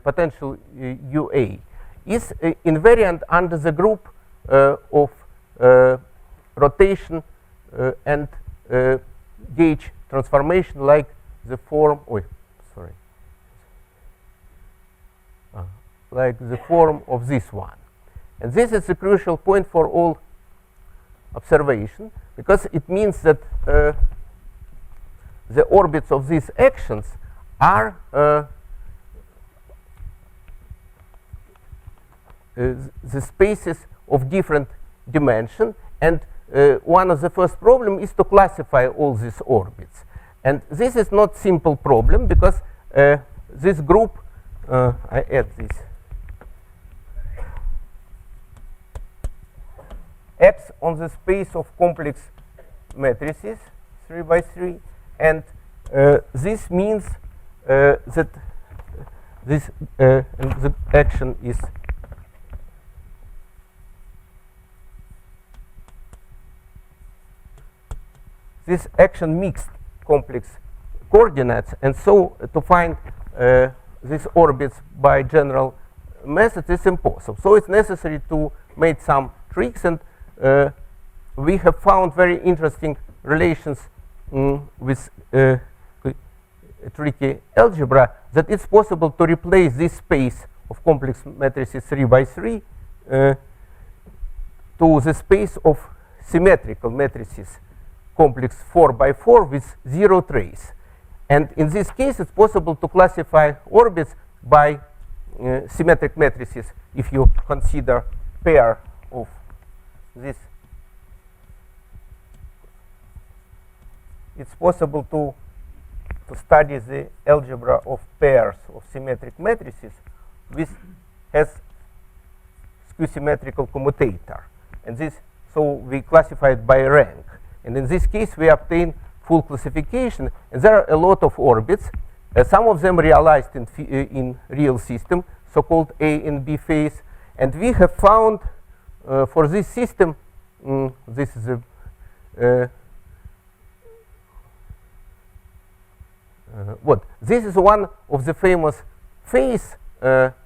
potential UA is invariant under the group of rotation and gauge transformation, like the form. Like the form of this one. And this is a crucial point for all observation, because it means that the orbits of these actions are the spaces of different dimension, and one of the first problem is to classify all these orbits. And this is not simple problem, because this group, I add this, acts on the space of complex matrices 3 by 3, and this means that this the action is this action mixed complex coordinates, and so to find these orbits by general method is impossible. So it's necessary to make some tricks, and we have found very interesting relations with tricky algebra, that it's possible to replace this space of complex matrices 3 by 3 to the space of symmetrical matrices complex 4 by 4 with zero trace. And in this case, it's possible to classify orbits by symmetric matrices if you consider pair of this. It's possible to study the algebra of pairs of symmetric matrices which has skew-symmetrical commutator, and this, so we classify it by rank, and in this case we obtain full classification, and there are a lot of orbits, some of them realized in real system, so-called A and B phase, and we have found for this system, this is a this is one of the famous phase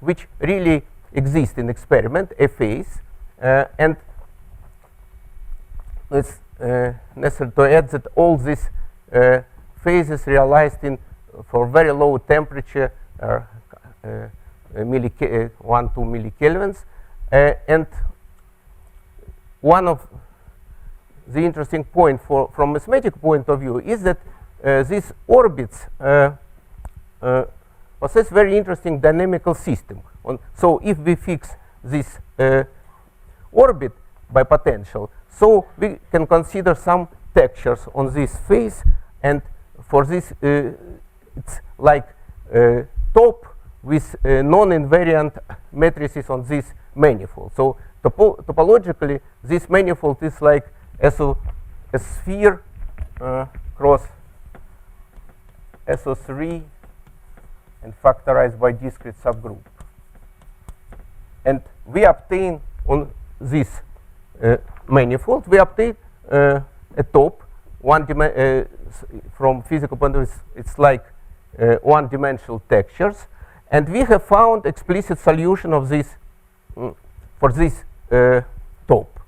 which really exists in experiment, a phase, and it's necessary to add that all these phases realized in for very low temperature, 1-2 millikelvins, and one of the interesting point from mathematical point of view is that these orbits possess very interesting dynamical system. So if we fix this orbit by potential, so we can consider some textures on this phase, and for this it's like top with non-invariant matrices on this manifold. So topologically, this manifold is like a sphere cross SO3 and factorized by discrete subgroup. And we obtain on this manifold, we obtain a top, from physical point of view, it's like one-dimensional textures, and we have found explicit solution of this for this top.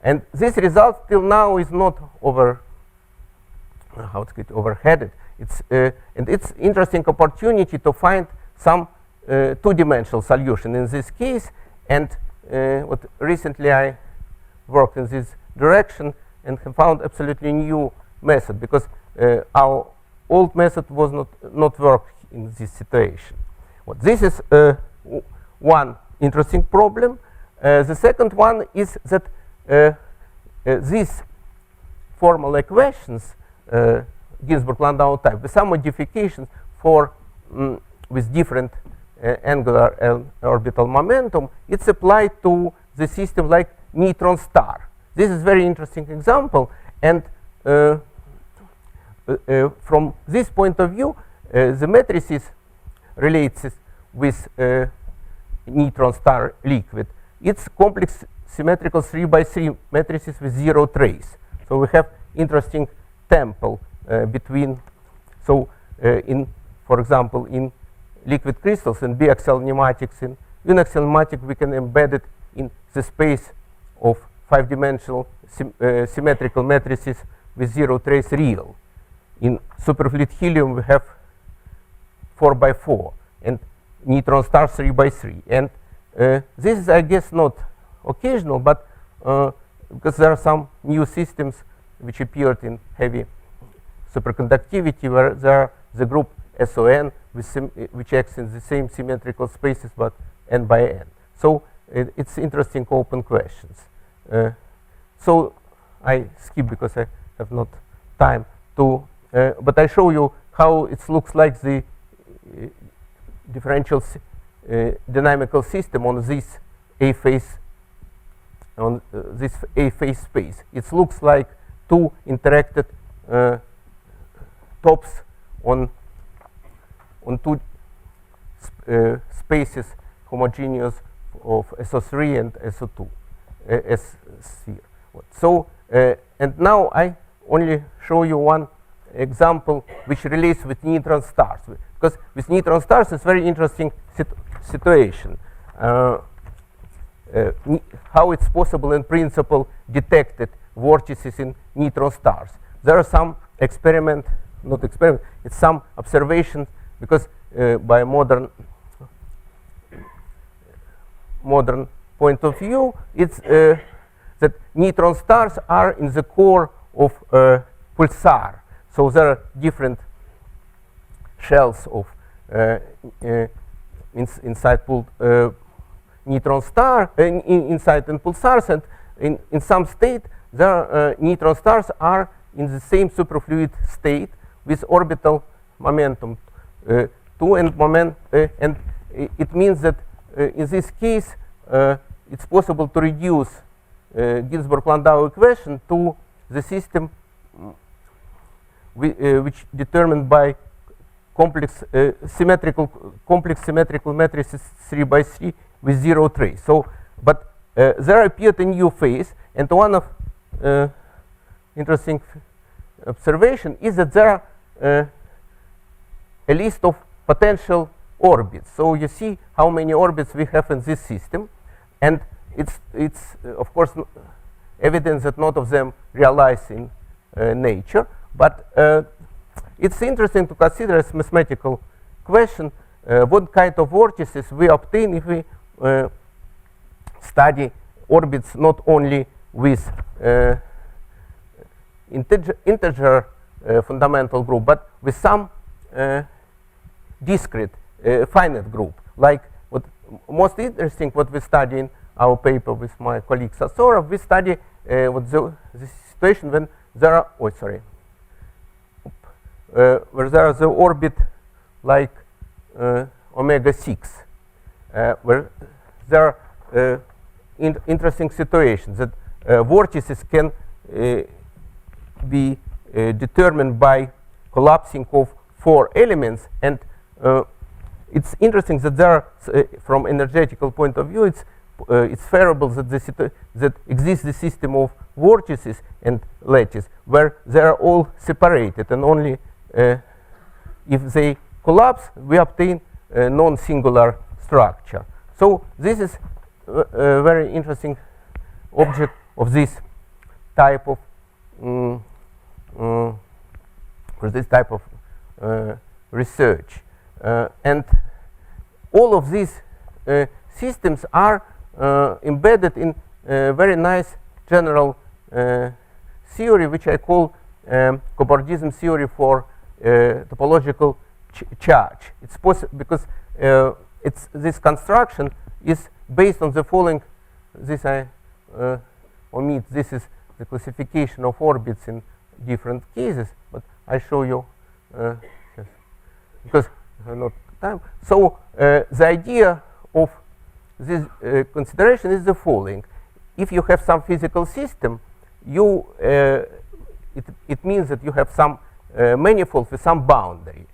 And this result till now is not overheaded. It's and it's interesting opportunity to find some two-dimensional solution in this case. And what recently I worked in this direction and have found absolutely new method, because our old method was not work in this situation. This is one interesting problem. The second one is that these formal equations, Ginzburg-Landau type, with some modifications for with different angular and orbital momentum, it's applied to the system like neutron star. This is very interesting example, and from this point of view, the matrices relates with neutron star liquid. It's complex symmetrical 3 by 3 matrices with zero trace. So we have interesting temple between. So in, for example, in liquid crystals and biaxial pneumatics. In uniaxial pneumatic, we can embed it in the space of 5-dimensional symmetrical matrices with zero trace real. In superfluid helium, we have 4 by 4, and neutron stars 3 by 3. And this is, I guess, not occasional, but because there are some new systems which appeared in heavy superconductivity, where there are the group SON, which acts in the same symmetrical spaces, but n by n. So it's interesting open questions. So I skip because I have not time to, but I show you how it looks like the differential dynamical system on this A-phase space. It looks like two interacted tops on two spaces homogeneous of SO3 and SO2 S sphere. So and now I only show you one example which relates with neutron stars, because with neutron stars it's very interesting situation. How it's possible in principle detected vortices in neutron stars. There are some it's some observations, because by modern point of view, it's that neutron stars are in the core of pulsar. So there are different shells of inside neutron star inside in pulsars, and in some state the neutron stars are in the same superfluid state with orbital momentum 2 and moment, and it means that in this case it's possible to reduce Ginzburg-Landau equation to the system which determined by complex symmetrical matrices 3 by 3 with zero trace. So, but there appeared a new phase, and one of interesting observation is that there are a list of potential orbits. So you see how many orbits we have in this system, and it's of course evidence that none of them realize in nature, but it's interesting to consider as mathematical question what kind of vortices we obtain if we study orbits not only with integer fundamental group, but with some discrete finite group. Like what most interesting, what we study in our paper with my colleague Sasorov, we study what the situation when there are, where there is the orbit like omega 6, where there are interesting situations that vortices can be determined by collapsing of 4 elements, and it's interesting that there are, from energetical point of view, it's favorable that that exists the system of vortices and lattice where they are all separated, and only if they collapse we obtain a non-singular structure. So this is a very interesting object of this type of research, and all of these systems are embedded in a very nice general theory which I call cobordism theory for topological charge. It's possible because this construction is based on the following. This I omit. This is the classification of orbits in different cases, but I show you because I have not time. So the idea of this consideration is the following: if you have some physical system, you it means that you have some manifold with some boundary,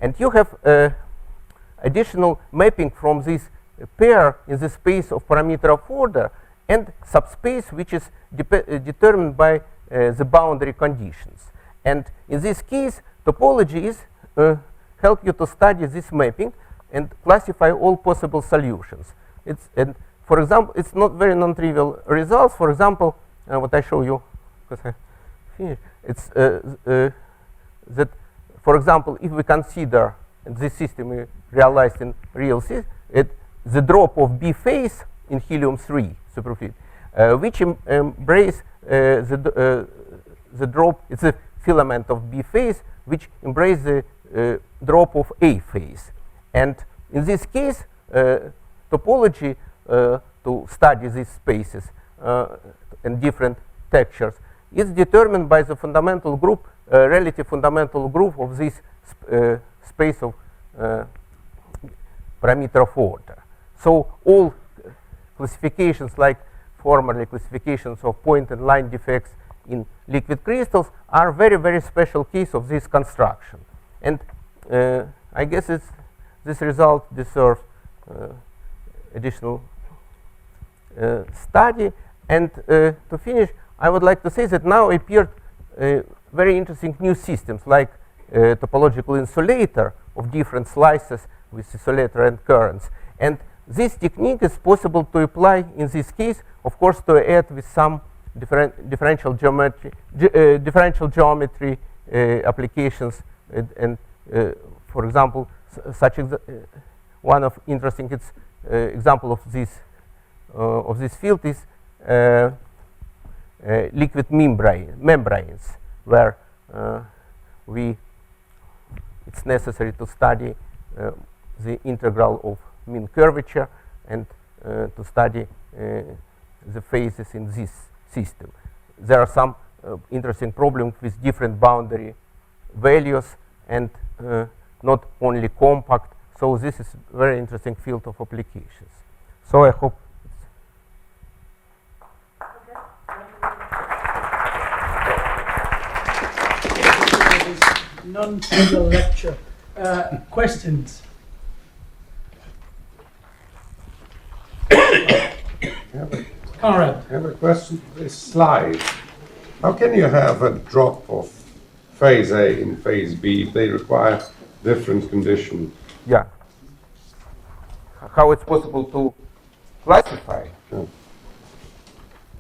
and you have additional mapping from this pair in the space of parameter of order and subspace which is determined by the boundary conditions. And in this case, topology is help you to study this mapping and classify all possible solutions. For example, it's not very non-trivial results. For example, what I show you, because I finished, it's that, for example, if we consider this system we realized in real system, the drop of B phase in helium-3 superfluid, which embrace the drop, it's a filament of B phase, which embrace the drop of A phase. And in this case, topology to study these spaces and different textures is determined by the fundamental group, relative fundamental group of this space of parameter of order. So all classifications, like formerly classifications of point and line defects in liquid crystals, are very, very special case of this construction. And I guess this result deserves additional study. And to finish, I would like to say that now appeared very interesting new systems, like topological insulator of different slices with insulator and currents. And this technique is possible to apply in this case, of course, to add with some differential geometry applications. And for example, such one of interesting example of this field is liquid membranes, where it's necessary to study the integral of mean curvature and to study the phases in this system. There are some interesting problems with different boundary values and not only compact. So this is a very interesting field of applications. So I hope. Non-trivial lecture. Questions? Conrad. I have a question for this slide. How can you have a drop of phase A in phase B if they require different conditions? Yeah. How it's possible to classify? Yeah.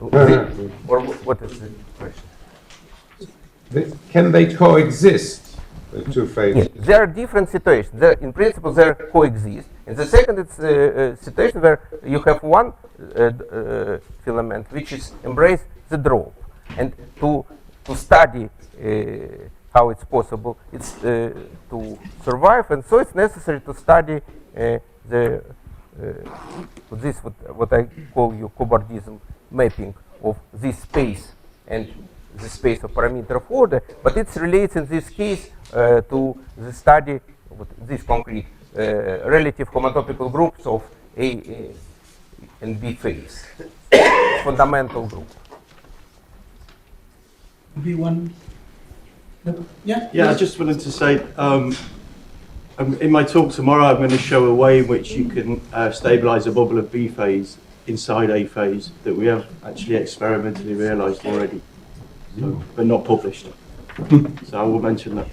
Or what is the question? Can they coexist, the two phases? Yes. There are different situations. In principle, they coexist. And the second is a situation where you have one filament which is embrace the drop. And to study how it's possible, it's to survive. And so it's necessary to study this what I call you cobordism mapping of this space and the space of parameter of order, but it relates in this case to the study of this concrete relative homotopical groups of A and B phase, fundamental group. B1. Yeah. Yeah, I just wanted to say, in my talk tomorrow, I'm going to show a way in which you can stabilize a bubble of B phase inside A phase that we have actually experimentally realized already, so, but not published. So I will mention that.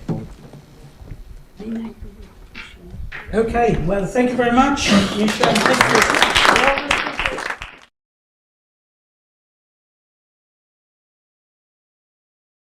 Okay, well, thank you very much. You should